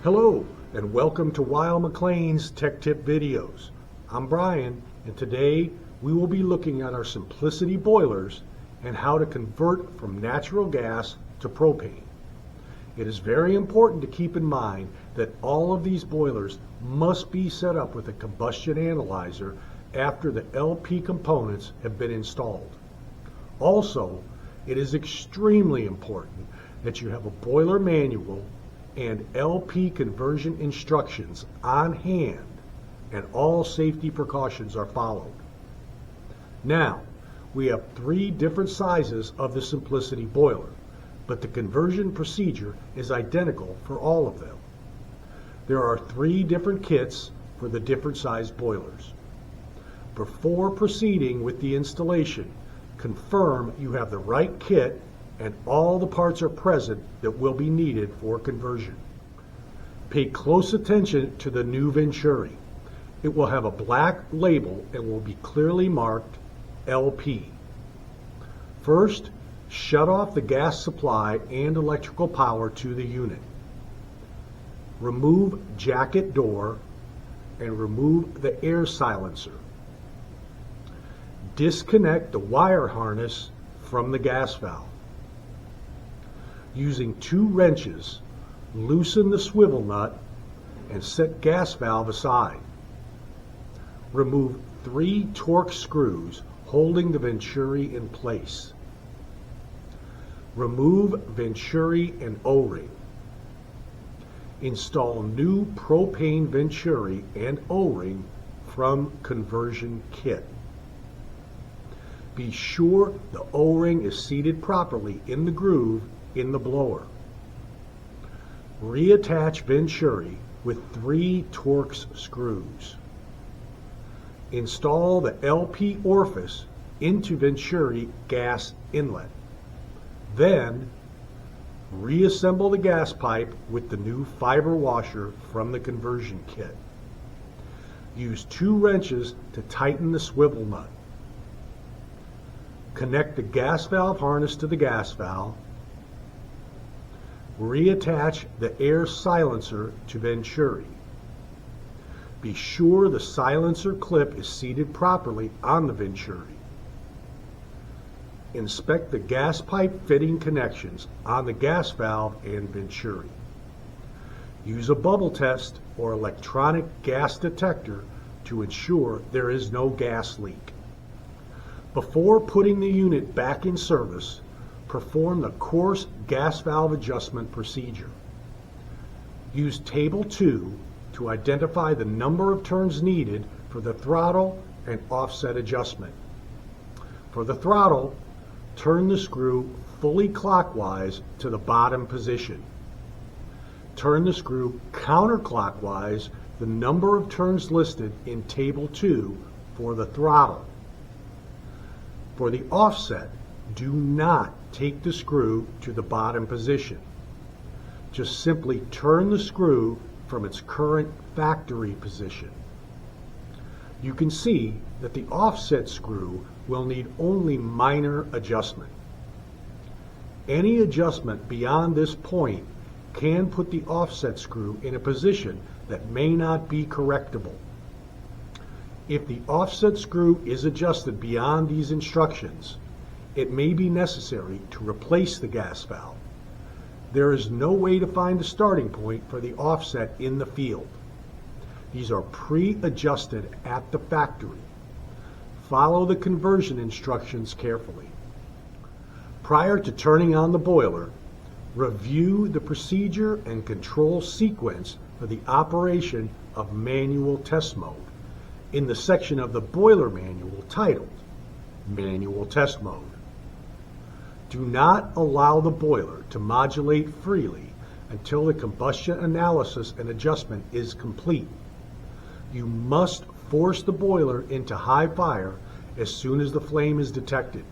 Hello and welcome to Weil-McLain's Tech Tip videos. I'm Brian and today we will be looking at our Simplicity boilers and how to convert from natural gas to propane. It is very important to keep in mind that all of these boilers must be set up with a combustion analyzer after the LP components have been installed. Also, it is extremely important that you have a boiler manual and LP conversion instructions on hand and all safety precautions are followed. Now, we have 3 different sizes of the Simplicity boiler, but the conversion procedure is identical for all of them. There are 3 different kits for the different size boilers. Before proceeding with the installation, confirm you have the right kit and all the parts are present that will be needed for conversion. Pay close attention to the new Venturi. It will have a black label and will be clearly marked LP. First, shut off the gas supply and electrical power to the unit. Remove jacket door and remove the air silencer. Disconnect the wire harness from the gas valve. Using 2 wrenches, loosen the swivel nut and set gas valve aside. Remove 3 Torx screws holding the Venturi in place. Remove Venturi and O-ring. Install new propane Venturi and O-ring from conversion kit. Be sure the O-ring is seated properly in the groove in the blower. Reattach Venturi with 3 Torx screws. Install the LP orifice into Venturi gas inlet. Then, reassemble the gas pipe with the new fiber washer from the conversion kit. Use 2 wrenches to tighten the swivel nut. Connect the gas valve harness to the gas valve. Reattach the air silencer to Venturi. Be sure the silencer clip is seated properly on the Venturi. Inspect the gas pipe fitting connections on the gas valve and Venturi. Use a bubble test or electronic gas detector to ensure there is no gas leak. Before putting the unit back in service, perform the coarse gas valve adjustment procedure. Use Table 2 to identify the number of turns needed for the throttle and offset adjustment. For the throttle, turn the screw fully clockwise to the bottom position. Turn the screw counterclockwise the number of turns listed in Table 2 for the throttle. For the offset, do not take the screw to the bottom position. Just simply turn the screw from its current factory position. You can see that the offset screw will need only minor adjustment. Any adjustment beyond this point can put the offset screw in a position that may not be correctable. If the offset screw is adjusted beyond these instructions, it may be necessary to replace the gas valve. There is no way to find a starting point for the offset in the field. These are pre-adjusted at the factory. Follow the conversion instructions carefully. Prior to turning on the boiler, review the procedure and control sequence for the operation of manual test mode in the section of the boiler manual titled Manual Test Mode. Do not allow the boiler to modulate freely until the combustion analysis and adjustment is complete. You must force the boiler into high fire as soon as the flame is detected.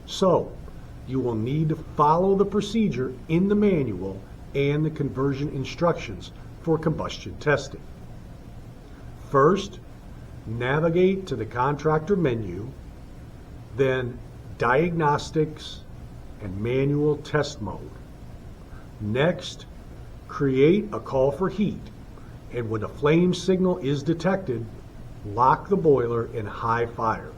So, you will need to follow the procedure in the manual and the conversion instructions for combustion testing. First, navigate to the contractor menu, then Diagnostics and Manual Test Mode. Next, Create a call for heat, and when a flame signal is detected, lock the boiler in high fire.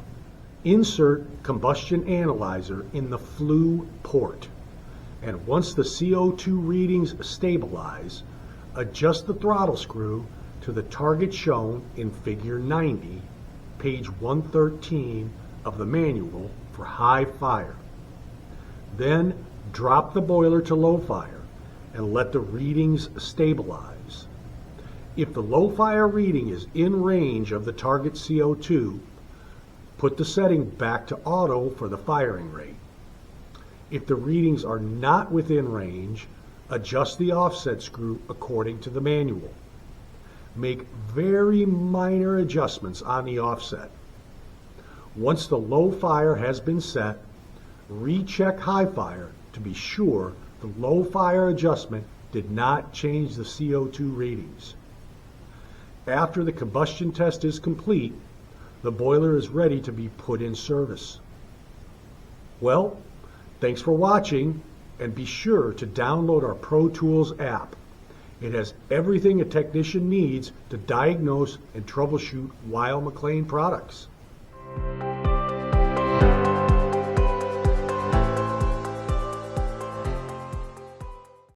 Insert combustion analyzer in the flue port, and once the CO2 readings stabilize, adjust the throttle screw to the target shown in Figure 90, page 113 of the manual for high fire. Then drop the boiler to low fire and let the readings stabilize. If the low fire reading is in range of the target CO2, put the setting back to auto for the firing rate. If the readings are not within range, adjust the offset screw according to the manual. Make very minor adjustments on the offset. Once the low fire has been set, recheck high fire to be sure the low fire adjustment did not change the CO2 readings. After the combustion test is complete, the boiler is ready to be put in service. Well, thanks for watching, and be sure to download our Pro Tools app. It has everything a technician needs to diagnose and troubleshoot Weil-McLain products.